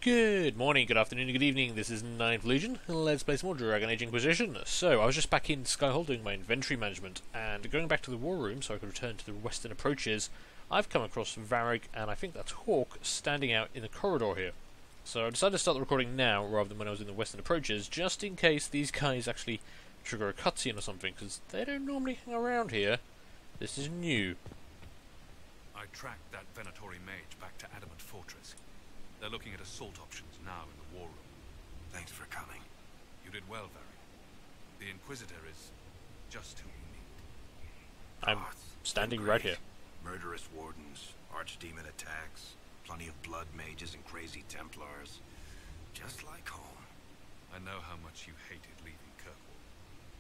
Good morning, good afternoon, good evening, this is Ninth Legion, and let's play some more Dragon Age Inquisition. So, I was just back in Skyhold doing my inventory management, and going back to the war room so I could return to the western approaches, I've come across Varric, and I think that's Hawk, standing out in the corridor here. So I decided to start the recording now, rather than when I was in the western approaches, just in case these guys actually trigger a cutscene or something, because they don't normally hang around here. This is new. I tracked that Venatori mage back to Adamant Fortress. They're looking at assault options now in the war room. Thanks for coming. You did well, Varric. The Inquisitor is just who you need. I'm standing right here. Murderous wardens, archdemon attacks, plenty of blood mages and crazy Templars. Just like home. I know how much you hated leaving Kirkwall.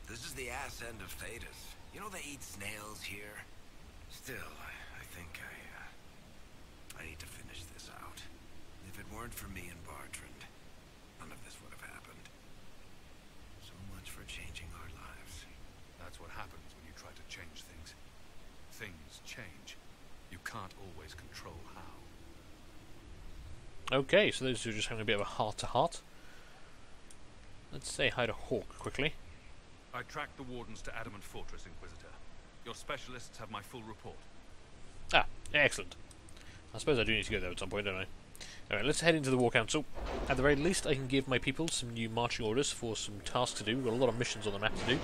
This is the ass end of Thetis. You know they eat snails here? Still, I think I need to finish this out. If it weren't for me and Bartrand, none of this would have happened. So much for changing our lives. That's what happens when you try to change things. Things change. You can't always control how. Okay, so those two are just having a bit of a heart-to-heart. Let's say hi to Hawk quickly. I tracked the wardens to Adamant Fortress, Inquisitor. Your specialists have my full report. Ah, excellent. I suppose I do need to go there at some point, don't I? Alright, let's head into the War Council. At the very least, I can give my people some new marching orders for some tasks to do. We've got a lot of missions on the map to do.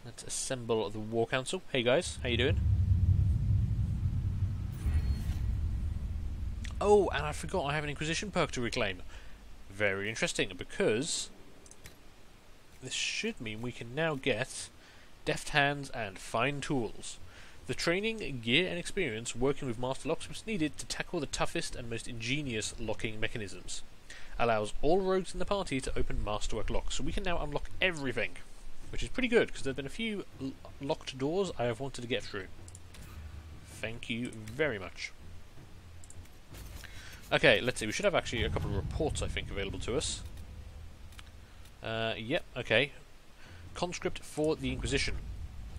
Let's assemble the War Council. Hey guys, how you doing? Oh, and I forgot I have an Inquisition perk to reclaim. Very interesting, because this should mean we can now get deft hands and fine tools. The training, gear and experience working with master locksmiths needed to tackle the toughest and most ingenious locking mechanisms. Allows all rogues in the party to open masterwork locks, so we can now unlock everything, which is pretty good, because there have been a few locked doors I have wanted to get through. Thank you very much. Okay, let's see, we should have actually a couple of reports, I think, available to us. Yep, okay. Conscript for the Inquisition.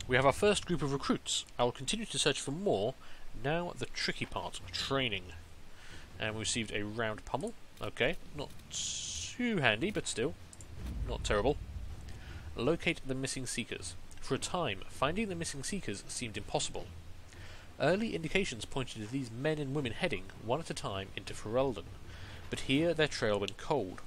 We have our first group of recruits. I will continue to search for more. Now the tricky part, training. And we received a round pummel. Okay, not too handy, but still, not terrible. Locate the missing seekers. For a time, finding the missing seekers seemed impossible. Early indications pointed to these men and women heading, one at a time, into Ferelden. But here their trail went cold.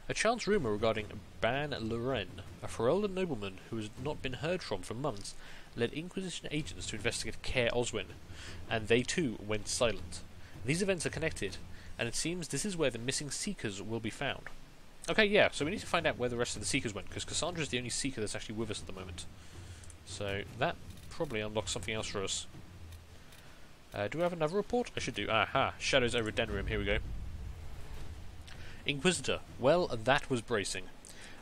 A chance rumour regarding Ban Loren, a Ferelden nobleman who has not been heard from for months, led Inquisition agents to investigate Caer Oswin, and they too went silent. These events are connected, and it seems this is where the missing Seekers will be found. Okay, yeah, so we need to find out where the rest of the Seekers went, because Cassandra is the only Seeker that's actually with us at the moment. So that probably unlocks something else for us. Do we have another report? I should do. Aha, Shadows over Denrim, here we go. Inquisitor. Well, that was bracing.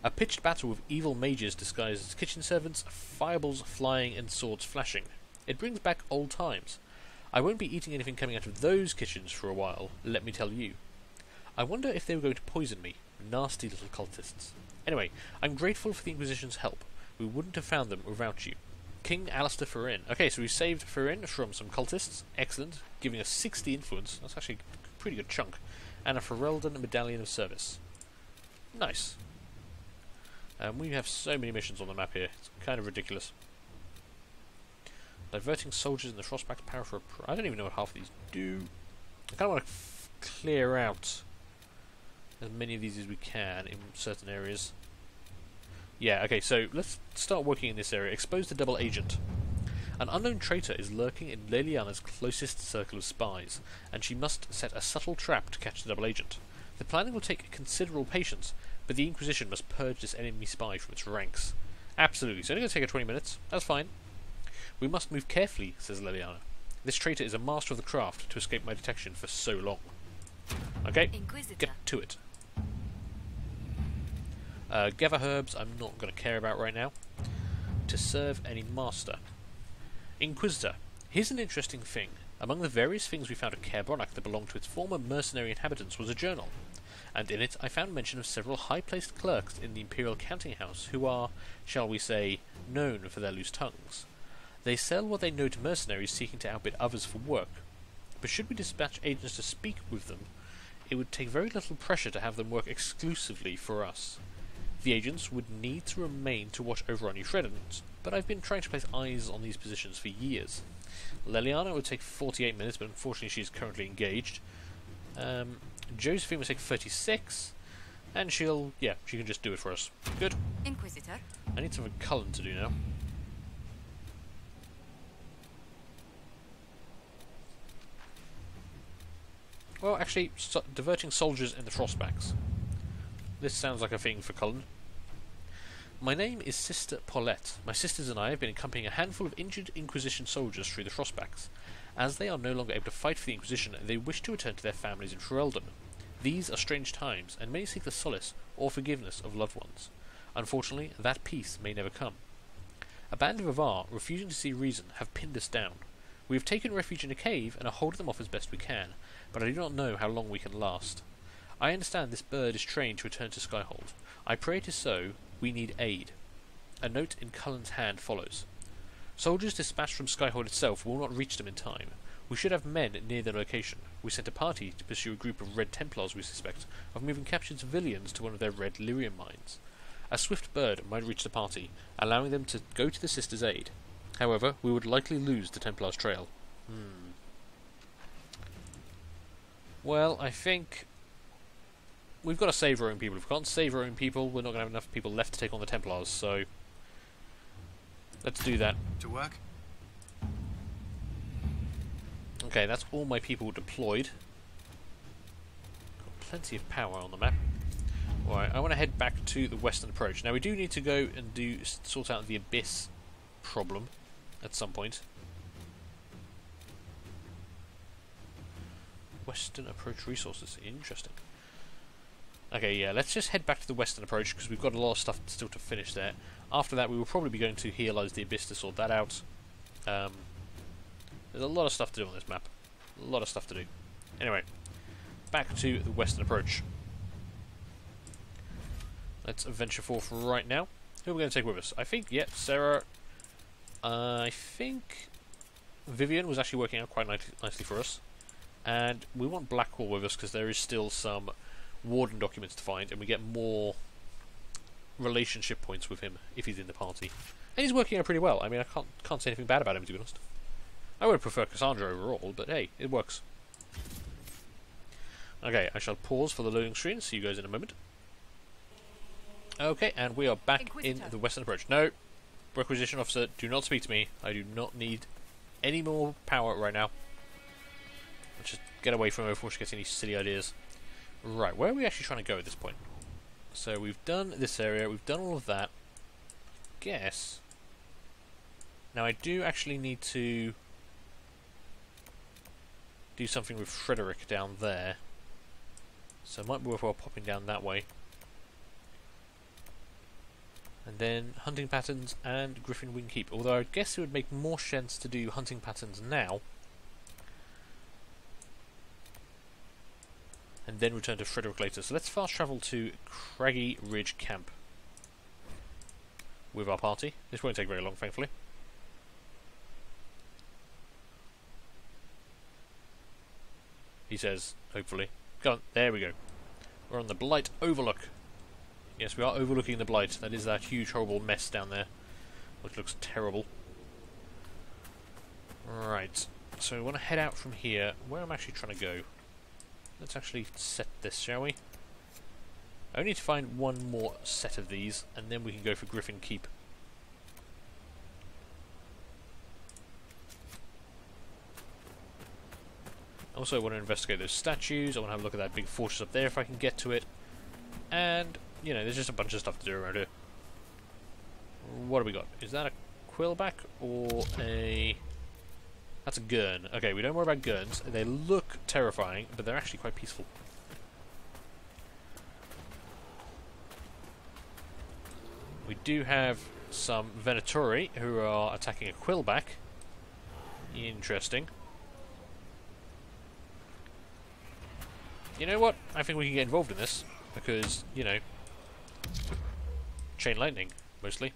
A pitched battle with evil mages disguised as kitchen servants, fireballs flying and swords flashing. It brings back old times. I won't be eating anything coming out of those kitchens for a while, let me tell you. I wonder if they were going to poison me. Nasty little cultists. Anyway, I'm grateful for the Inquisition's help. We wouldn't have found them without you. King Alistair Ferrin. Okay, so we saved Ferrin from some cultists. Excellent. Giving us 60 influence. That's actually a pretty good chunk. And a Ferelden Medallion of Service. Nice. We have so many missions on the map here. It's kind of ridiculous. Diverting soldiers in the Frostback's power for I don't even know what half of these do. I kind of want to clear out as many of these as we can in certain areas. Yeah, okay, so let's start working in this area. Expose the double agent. An unknown traitor is lurking in Leliana's closest circle of spies, and she must set a subtle trap to catch the double agent. The planning will take considerable patience, but the Inquisition must purge this enemy spy from its ranks. Absolutely, it's only going to take her 20 minutes. That's fine. We must move carefully, says Leliana. This traitor is a master of the craft to escape my detection for so long. Okay, Inquisitor. Get to it. Gather herbs I'm not going to care about right now. To serve any master. Inquisitor. Here's an interesting thing. Among the various things we found at Caer Bronach that belonged to its former mercenary inhabitants was a journal, and in it I found mention of several high-placed clerks in the Imperial Counting House who are, shall we say, known for their loose tongues. They sell what they know to mercenaries seeking to outbid others for work. but should we dispatch agents to speak with them, it would take very little pressure to have them work exclusively for us. The agents would need to remain to watch over our new Shreddens, but I've been trying to place eyes on these positions for years. Leliana would take 48 minutes, but unfortunately she is currently engaged. Josephine would take 36, and she can just do it for us. Good. Inquisitor. I need something Cullen to do now. Well, actually, diverting soldiers in the Frostbacks. This sounds like a thing for Cullen. My name is Sister Paulette. My sisters and I have been accompanying a handful of injured Inquisition soldiers through the Frostbacks. As they are no longer able to fight for the Inquisition, they wish to return to their families in Ferelden. These are strange times, and many seek the solace or forgiveness of loved ones. Unfortunately, that peace may never come. A band of Avar, refusing to see reason, have pinned us down. We have taken refuge in a cave and are holding them off as best we can, but I do not know how long we can last. I understand this bird is trained to return to Skyhold. I pray it is so. We need aid. A note in Cullen's hand follows. Soldiers dispatched from Skyhold itself will not reach them in time. We should have men near their location. We sent a party to pursue a group of Red Templars we suspect of moving captured civilians to one of their Red Lyrium mines. A swift bird might reach the party, allowing them to go to the Sisters' aid. However, we would likely lose the Templars' trail. Well, I think we've got to save our own people. If we can't save our own people, we're not going to have enough people left to take on the Templars, so let's do that. To work? Okay, that's all my people deployed. Got plenty of power on the map. Alright, I want to head back to the western approach. Now we do need to go and sort out the Abyss problem at some point. Western approach resources. Interesting. Okay, yeah, let's just head back to the western approach because we've got a lot of stuff still to finish there. After that, we will probably be going to Healize the Abyss to sort that out. There's a lot of stuff to do on this map. A lot of stuff to do. Anyway, back to the western approach. Let's venture forth right now. Who are we going to take with us? I think, yeah, Sarah. I think Vivian was actually working out quite nicely for us. And we want Blackwall with us because there is still some Warden documents to find, and we get more relationship points with him if he's in the party. And he's working out pretty well. I mean, I can't say anything bad about him, to be honest. I would prefer Cassandra overall, but hey, it works. Okay, I shall pause for the loading screen. See you guys in a moment. Okay, and we are back in the western approach. No, Requisition Officer, do not speak to me. I do not need any more power right now. Let's just get away from her before she gets any silly ideas. Right, where are we actually trying to go at this point? So we've done this area, we've done all of that. I guess. Now I do actually need to do something with Frederick down there. So it might be worthwhile popping down that way. And then Hunting Patterns and Griffin Wing Keep. Although I guess it would make more sense to do Hunting Patterns now. And then return to Frederick later. So let's fast travel to Craggy Ridge Camp with our party. This won't take very long, thankfully. He says, hopefully. Go on, there we go. We're on the Blight Overlook. Yes, we are overlooking the Blight. That is that huge, horrible mess down there, which looks terrible. Right, so we want to head out from here. Where I'm actually trying to go. Let's actually set this, shall we? I need to find one more set of these, and then we can go for Griffin Keep. Also, I want to investigate those statues. I want to have a look at that big fortress up there if I can get to it. And, you know, there's just a bunch of stuff to do around here. What do we got? Is that a quillback or a... That's a gun. Okay, we don't worry about guns. They look terrifying, but they're actually quite peaceful. We do have some Venatori who are attacking a quillback. Interesting. You know what? I think we can get involved in this, because, you know, chain lightning, mostly.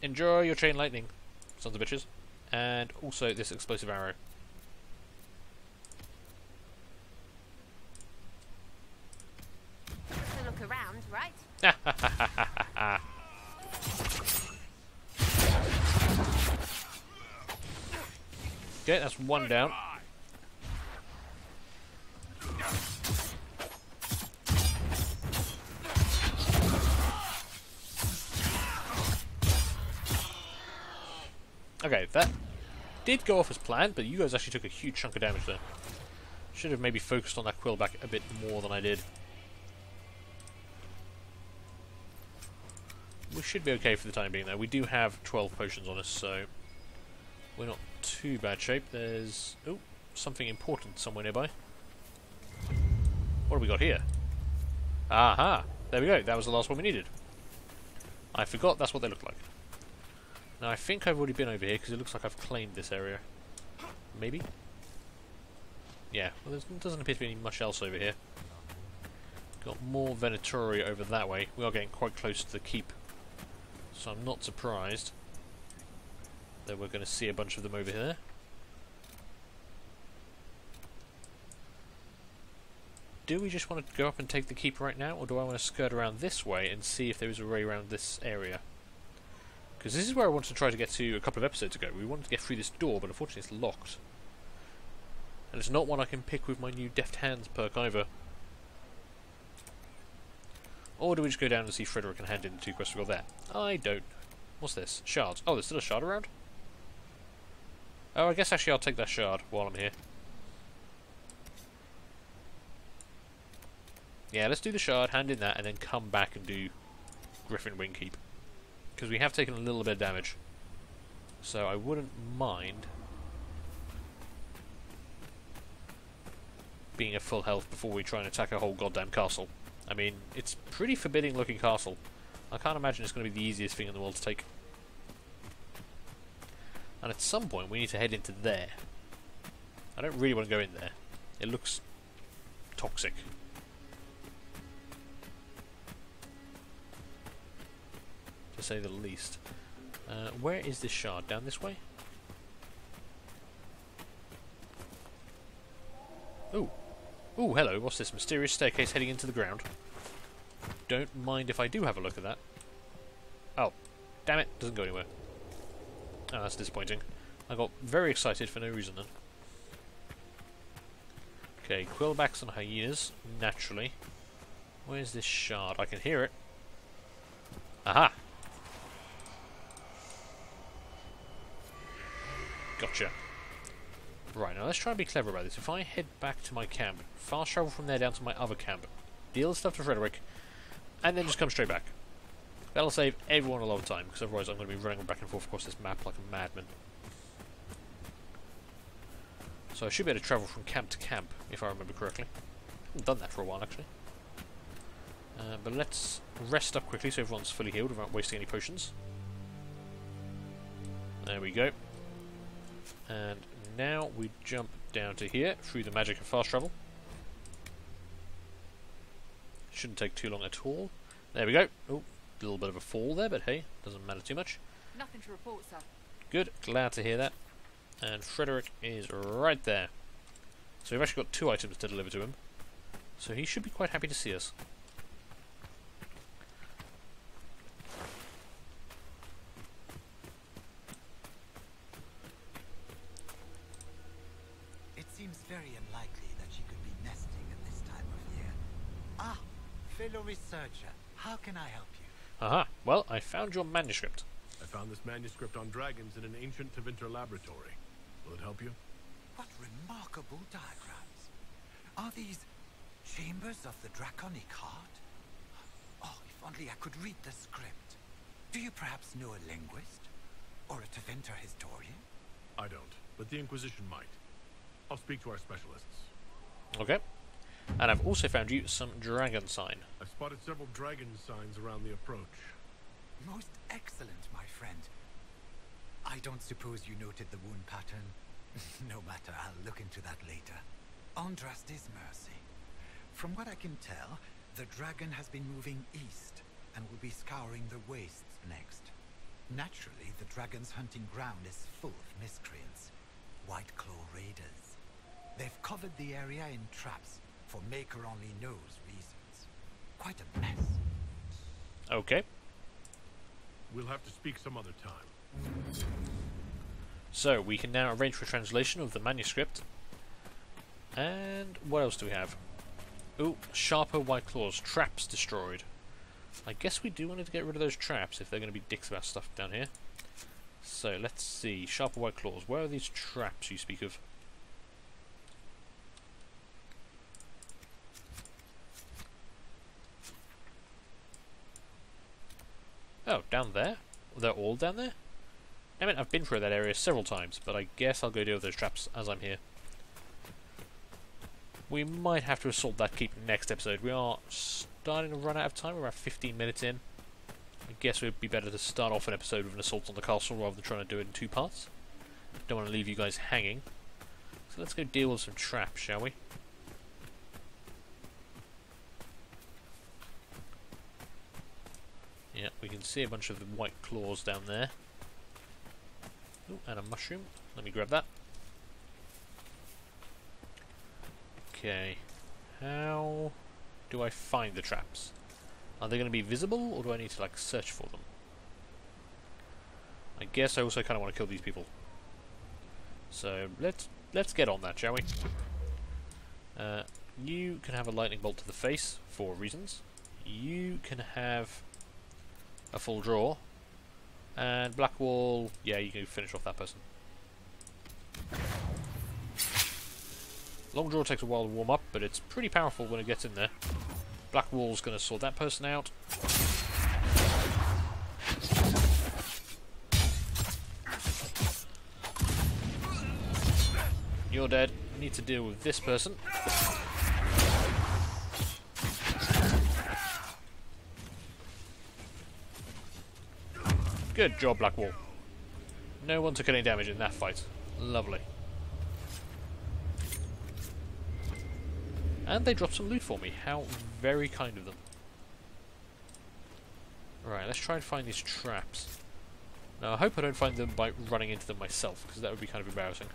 Enjoy your chain lightning, sons of bitches. And also this explosive arrow. Okay, that's one down. Okay, that did go off as planned, but you guys actually took a huge chunk of damage there. Should have maybe focused on that quillback a bit more than I did. We should be okay for the time being though. We do have 12 potions on us, so we're not too bad shape. There's something important somewhere nearby. What have we got here? Aha! There we go. That was the last one we needed. I forgot that's what they look like. Now I think I've already been over here because it looks like I've claimed this area. Maybe? Yeah, well there doesn't appear to be much else over here. Got more Venatori over that way. We are getting quite close to the keep. So I'm not surprised that we're going to see a bunch of them over here. Do we just want to go up and take the keep right now, or do I want to skirt around this way and see if there is a way around this area? Because this is where I wanted to try to get to a couple of episodes ago. We wanted to get through this door, but unfortunately it's locked. And it's not one I can pick with my new Deft Hands perk either. Or do we just go down and see Frederick and hand in the 2 quests we got there? I don't. What's this? Shards. Oh, there's still a shard around? Oh, I guess actually I'll take that shard while I'm here. Yeah, let's do the shard, hand in that, and then come back and do Griffin Wingkeep. Because we have taken a little bit of damage. So I wouldn't mind being at full health before we try and attack a whole goddamn castle. I mean, it's a pretty forbidding looking castle. I can't imagine it's going to be the easiest thing in the world to take. And at some point we need to head into there. I don't really want to go in there. It looks toxic. To say the least. Where is this shard? Down this way? Ooh. Ooh, hello. What's this? Mysterious staircase heading into the ground. Don't mind if I do have a look at that. Oh. Damn it. Doesn't go anywhere. Oh, that's disappointing. I got very excited for no reason then. Okay, quillbacks and hyenas. Naturally. Where's this shard? I can hear it. Aha! Gotcha. Right, now let's try and be clever about this. If I head back to my camp, fast travel from there down to my other camp, deal the stuff to Frederick, and then just come straight back. That'll save everyone a lot of time, because otherwise I'm going to be running back and forth across this map like a madman. So I should be able to travel from camp to camp, if I remember correctly. I haven't done that for a while, actually. But let's rest up quickly so everyone's fully healed without wasting any potions. There we go. And now we jump down to here through the magic of fast travel. Shouldn't take too long at all. There we go. Oh, a little bit of a fall there, but hey, doesn't matter too much. Nothing to report, sir. Good, glad to hear that. And Frederick is right there. So we've actually got 2 items to deliver to him. So he should be quite happy to see us. Seems very unlikely that she could be nesting at this time of year. Ah, fellow researcher, how can I help you? Aha, well, I found your manuscript. I found this manuscript on dragons in an ancient Tevinter laboratory. Will it help you? What remarkable diagrams. Are these chambers of the draconic heart? Oh, if only I could read the script. Do you perhaps know a linguist? Or a Tevinter historian? I don't, but the Inquisition might. I'll speak to our specialists. Okay. And I've also found you some dragon sign. I've spotted several dragon signs around the approach. Most excellent, my friend. I don't suppose you noted the wound pattern? No matter, I'll look into that later. Andraste's mercy. From what I can tell, the dragon has been moving east and will be scouring the wastes next. Naturally, the dragon's hunting ground is full of miscreants. White Claw raiders. They've covered the area in traps for Maker only knows reasons. Quite a mess. Okay. We'll have to speak some other time. So, we can now arrange for translation of the manuscript. And what else do we have? Ooh, sharper white claws. Traps destroyed. I guess we do want to get rid of those traps if they're going to be dicks about stuff down here. So, let's see. Sharper white claws. Where are these traps you speak of? Oh, down there? They're all down there? I mean, I've been through that area several times, but I guess I'll go deal with those traps as I'm here. We might have to assault that keep next episode. We are starting to run out of time. We're about 15 minutes in. I guess it would be better to start off an episode with an assault on the castle rather than trying to do it in 2 parts. Don't want to leave you guys hanging. So let's go deal with some traps, shall we? Yeah, we can see a bunch of the white claws down there. Ooh, and a mushroom. Let me grab that. Okay. How do I find the traps? Are they going to be visible, or do I need to, like, search for them? I guess I also kind of want to kill these people. So, let's get on that, shall we? You can have a lightning bolt to the face, for reasons. You can have a full draw. And Blackwall, yeah, you can finish off that person. Long draw takes a while to warm up, but it's pretty powerful when it gets in there. Blackwall's going to sort that person out. You're dead. I need to deal with this person. Good job, Blackwall. No one took any damage in that fight. Lovely. And they dropped some loot for me. How very kind of them. Right, let's try and find these traps. Now, I hope I don't find them by running into them myself, because that would be kind of embarrassing.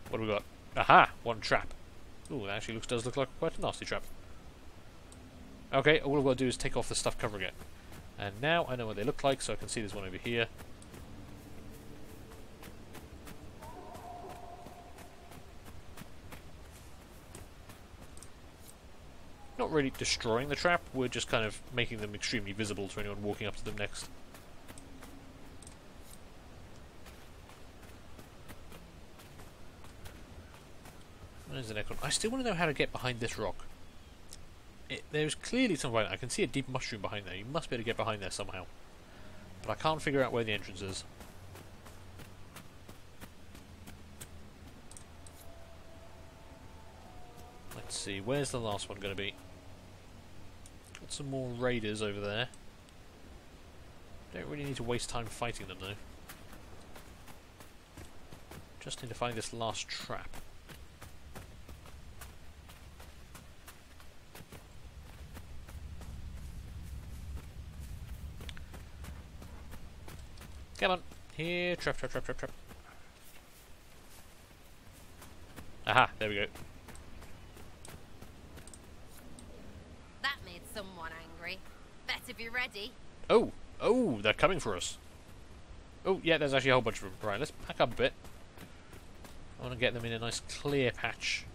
What do we got? Aha! One trap. Ooh, that actually does look like quite a nasty trap. Okay, all I've got to do is take off the stuff covering it. And now I know what they look like, so I can see there's one over here. Not really destroying the trap, we're just kind of making them extremely visible to anyone walking up to them next. There's the next one. I still want to know how to get behind this rock. There's clearly something. I can see a deep mushroom behind there. You must be able to get behind there somehow. But I can't figure out where the entrance is. Let's see, where's the last one going to be? Got some more raiders over there. Don't really need to waste time fighting them though. Just need to find this last trap. Come on. Here. Trap, trap, trap, trap, trap. Aha, there we go. That made someone angry. Better be ready. Oh! Oh, they're coming for us. Oh, yeah, there's actually a whole bunch of them. Right, let's back up a bit. I want to get them in a nice clear patch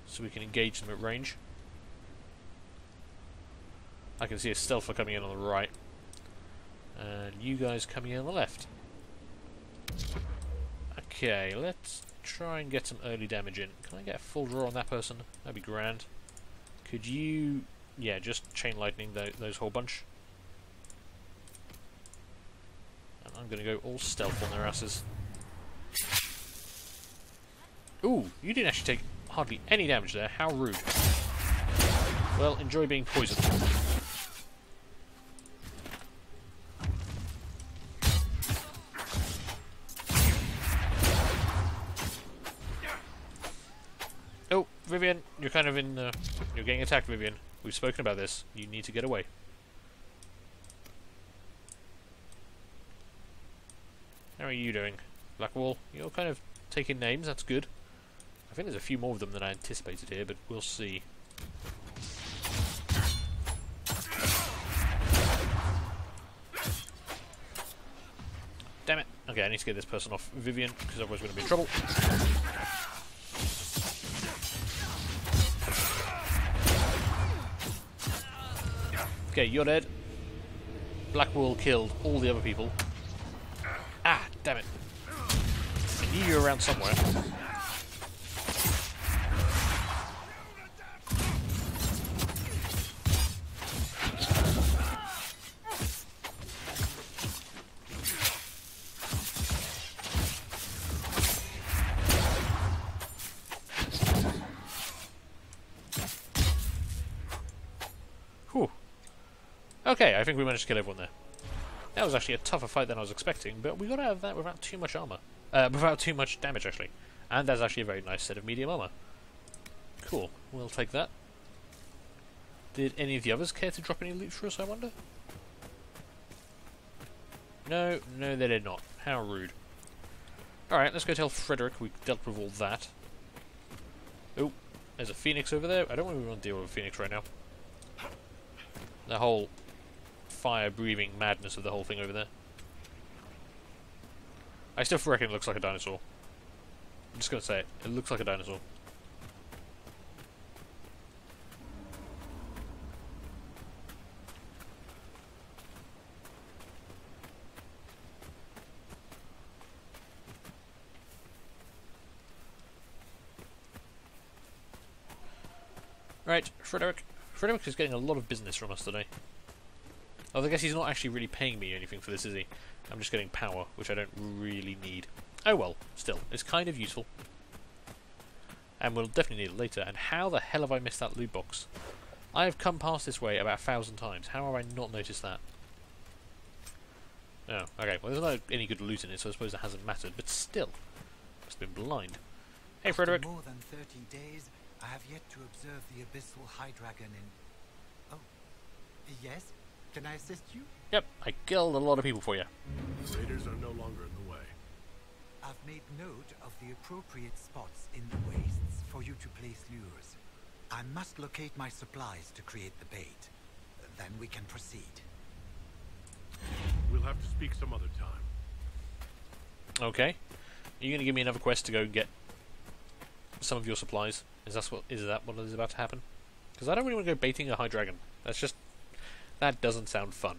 so we can engage them at range. I can see a stealther coming in on the right. And you guys coming in on the left. Okay, let's try and get some early damage in. Can I get a full draw on that person? That'd be grand. Could you... yeah, just chain lightning those whole bunch. And I'm going to go all stealth on their asses. Ooh, you didn't actually take hardly any damage there. How rude. Well, enjoy being poisoned. Oh, Vivian, you're kind of in... you're getting attacked, Vivian. We've spoken about this. You need to get away. How are you doing? Blackwall, you're kind of taking names, that's good. I think there's a few more of them than I anticipated here, but we'll see. Damn it. Okay, I need to get this person off Vivian, because otherwise we're going to be in trouble. Okay, you're dead. Blackwall killed all the other people. Ah, damn it. I knew you were around somewhere. Whew. Okay, I think we managed to kill everyone there. That was actually a tougher fight than I was expecting, but we got out of that without too much armor. Without too much damage, actually. And that's actually a very nice set of medium armor. Cool, we'll take that. Did any of the others care to drop any loot for us, I wonder? No, they did not. How rude. Alright, let's go tell Frederick we dealt with all that. Oh, there's a phoenix over there. I don't really want to deal with a phoenix right now. The whole fire-breathing madness of the whole thing over there. I still reckon it looks like a dinosaur. I'm just going to say it. It looks like a dinosaur. Right, Frederick. Frederick is getting a lot of business from us today. Although I guess he's not actually really paying me anything for this, is he? I'm just getting power, which I don't really need. Oh well, still, it's kind of useful. And we'll definitely need it later. And how the hell have I missed that loot box? I have come past this way about 1,000 times. How have I not noticed that? Oh, okay. Well, there's not any good loot in it, so I suppose it hasn't mattered. But still, must have been blind. Hey, Frederick. After more than 30 days, I have yet to observe the abyssal high dragon in... Oh, yes? Can I assist you? Yep, I killed a lot of people for you. Raiders are no longer in the way. I've made note of the appropriate spots in the wastes for you to place lures. I must locate my supplies to create the bait. Then we can proceed. We'll have to speak some other time. Okay. Are you going to give me another quest to go get some of your supplies? Is that what is about to happen? Because I don't really want to go baiting a high dragon. That's just... that doesn't sound fun.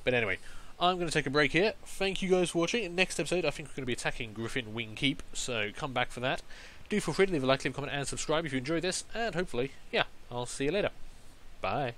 But anyway, I'm going to take a break here. Thank you guys for watching. Next episode, I think we're going to be attacking Griffin Wing Keep, so come back for that. Do feel free to leave a like, leave a comment, and subscribe if you enjoyed this, and hopefully, yeah, I'll see you later. Bye.